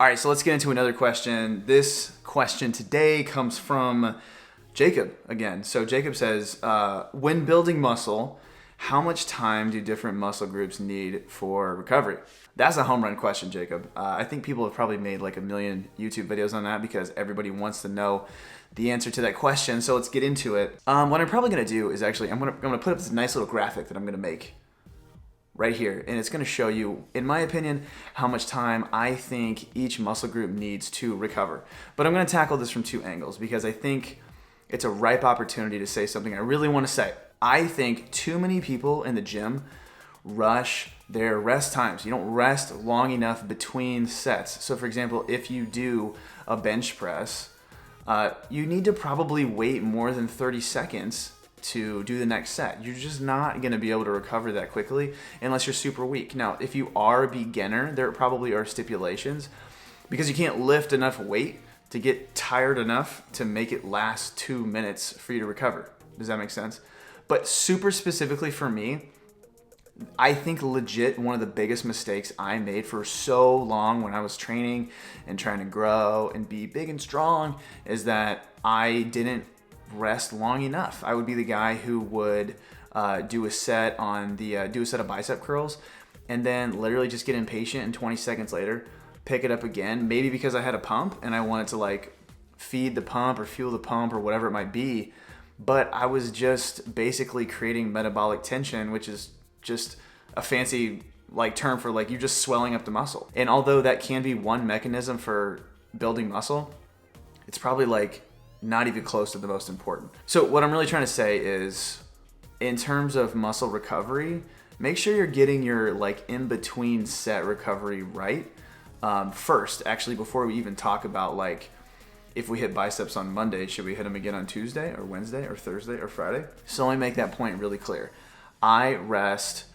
All right, so let's get into another question. This question today comes from Jacob again. So Jacob says, when building muscle, how much time do different muscle groups need for recovery? That's a home run question, Jacob. I think people have probably made like a million YouTube videos on that because everybody wants to know the answer to that question. So let's get into it. What I'm probably gonna do is actually, I'm gonna put up this nice little graphic that I'm gonna make right here, and it's going to show you, in my opinion, how much time I think each muscle group needs to recover. But I'm going to tackle this from two angles because I think it's a ripe opportunity to say something I really want to say. I think too many people in the gym rush their rest times. You don't rest long enough between sets. So for example, if you do a bench press, you need to probably wait more than 30 seconds to do the next set. You're just not going to be able to recover that quickly unless you're super weak. Now, if you are a beginner, there probably are stipulations because you can't lift enough weight to get tired enough to make it last 2 minutes for you to recover. Does that make sense? But super specifically for me, I think legit one of the biggest mistakes I made for so long when I was training and trying to grow and be big and strong is that I didn't rest long enough. I would be the guy who would do a set of bicep curls and then literally just get impatient and 20 seconds later pick it up again, maybe because I had a pump and I wanted to like feed the pump or fuel the pump or whatever it might be, but I was just basically creating metabolic tension, which is just a fancy like term for like you're just swelling up the muscle. And although that can be one mechanism for building muscle, it's probably like not even close to the most important. So what I'm really trying to say is, in terms of muscle recovery, make sure you're getting your like in between set recovery right first, actually, before we even talk about like if we hit biceps on Monday, should we hit them again on Tuesday or Wednesday or Thursday or Friday? So let me make that point really clear. I rest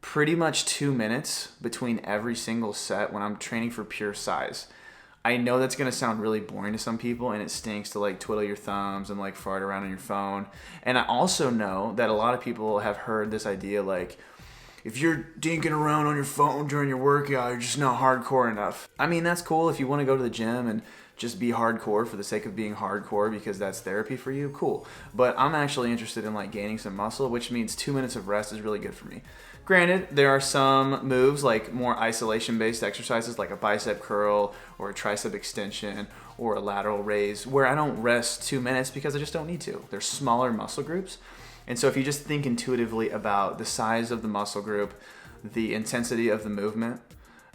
pretty much 2 minutes between every single set when I'm training for pure size. I know that's going to sound really boring to some people and it stinks to like twiddle your thumbs and like fart around on your phone. And I also know that a lot of people have heard this idea like, if you're dinking around on your phone during your workout, you're just not hardcore enough. I mean, that's cool if you want to go to the gym and just be hardcore for the sake of being hardcore because that's therapy for you, cool. But I'm actually interested in like gaining some muscle, which means 2 minutes of rest is really good for me. Granted, there are some moves like more isolation-based exercises like a bicep curl or a tricep extension or a lateral raise where I don't rest 2 minutes because I just don't need to. They're smaller muscle groups. And so if you just think intuitively about the size of the muscle group, the intensity of the movement,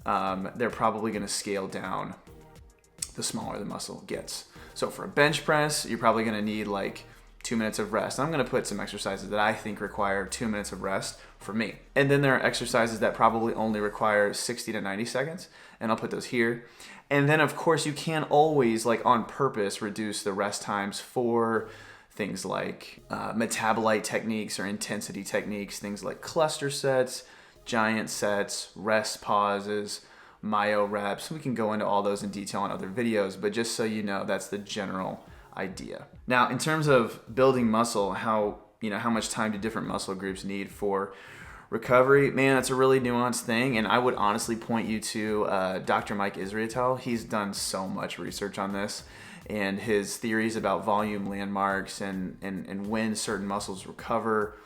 they're probably going to scale down the smaller the muscle gets. So for a bench press, you're probably going to need like 2 minutes of rest. I'm going to put some exercises that I think require 2 minutes of rest for me. And then there are exercises that probably only require 60 to 90 seconds, and I'll put those here. And then of course you can always like on purpose reduce the rest times for things like metabolite techniques or intensity techniques, things like cluster sets, giant sets, rest pauses, myo reps. We can go into all those in detail in other videos, but just so you know, that's the general idea. Now, in terms of building muscle, how much time do different muscle groups need for recovery? Man, that's a really nuanced thing, and I would honestly point you to Dr. Mike Israetel. He's done so much research on this, and his theories about volume landmarks and when certain muscles recover.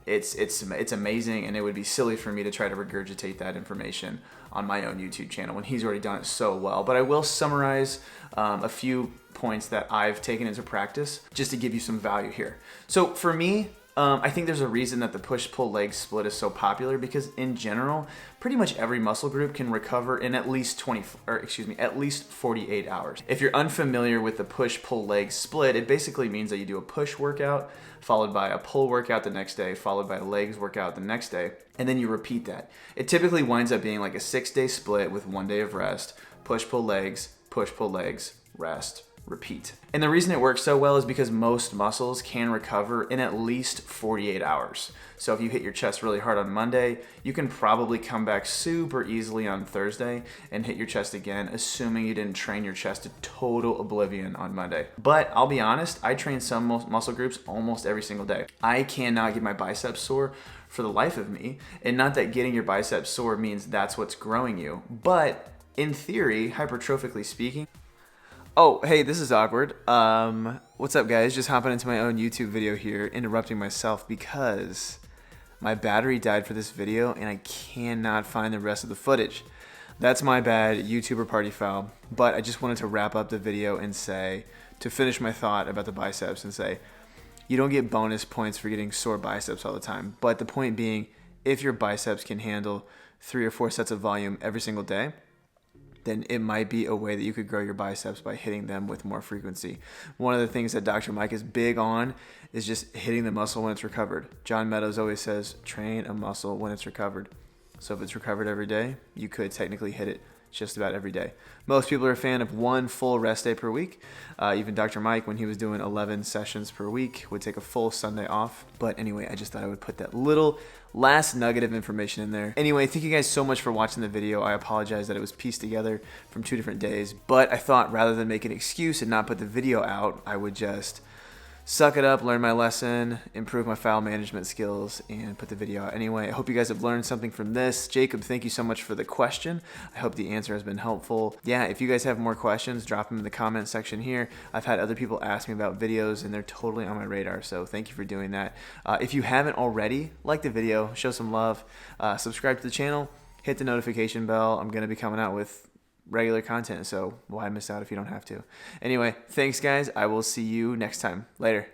It's amazing, and it would be silly for me to try to regurgitate that information on my own YouTube channel when he's already done it so well. But I will summarize a few points that I've taken into practice just to give you some value here. So for me, I think there's a reason that the push-pull leg split is so popular because in general, pretty much every muscle group can recover in at least 48 hours. If you're unfamiliar with the push-pull leg split, it basically means that you do a push workout followed by a pull workout the next day, followed by a legs workout the next day, and then you repeat that. It typically winds up being like a 6-day split with 1 day of rest, push-pull legs, rest, repeat. And the reason it works so well is because most muscles can recover in at least 48 hours. So if you hit your chest really hard on Monday, you can probably come back super easily on Thursday and hit your chest again, assuming you didn't train your chest to total oblivion on Monday. But I'll be honest, I train some muscle groups almost every single day. I cannot get my biceps sore for the life of me. And not that getting your biceps sore means that's what's growing you, but in theory, hypertrophically speaking. Oh, hey, this is awkward. What's up, guys? Just hopping into my own YouTube video here, interrupting myself because my battery died for this video and I cannot find the rest of the footage. That's my bad, YouTuber party foul. But I just wanted to wrap up the video and say, to finish my thought about the biceps and say, you don't get bonus points for getting sore biceps all the time. But the point being, if your biceps can handle 3 or 4 sets of volume every single day, then it might be a way that you could grow your biceps by hitting them with more frequency. One of the things that Dr. Mike is big on is just hitting the muscle when it's recovered. John Meadows always says, train a muscle when it's recovered. So if it's recovered every day, you could technically hit it just about every day. Most people are a fan of 1 full rest day per week. Even Dr. Mike, when he was doing 11 sessions per week, would take a full Sunday off. But anyway, I just thought I would put that little last nugget of information in there. Anyway, thank you guys so much for watching the video. I apologize that it was pieced together from 2 different days, but I thought rather than make an excuse and not put the video out, I would just suck it up, learn my lesson, improve my file management skills, and put the video out anyway. I hope you guys have learned something from this. Jacob, thank you so much for the question. I hope the answer has been helpful. Yeah, if you guys have more questions, drop them in the comment section here. I've had other people ask me about videos, and they're totally on my radar, so thank you for doing that. If you haven't already, like the video, show some love, subscribe to the channel, hit the notification bell. I'm going to be coming out with regular content, so why miss out if you don't have to? Anyway, thanks guys. I will see you next time. Later.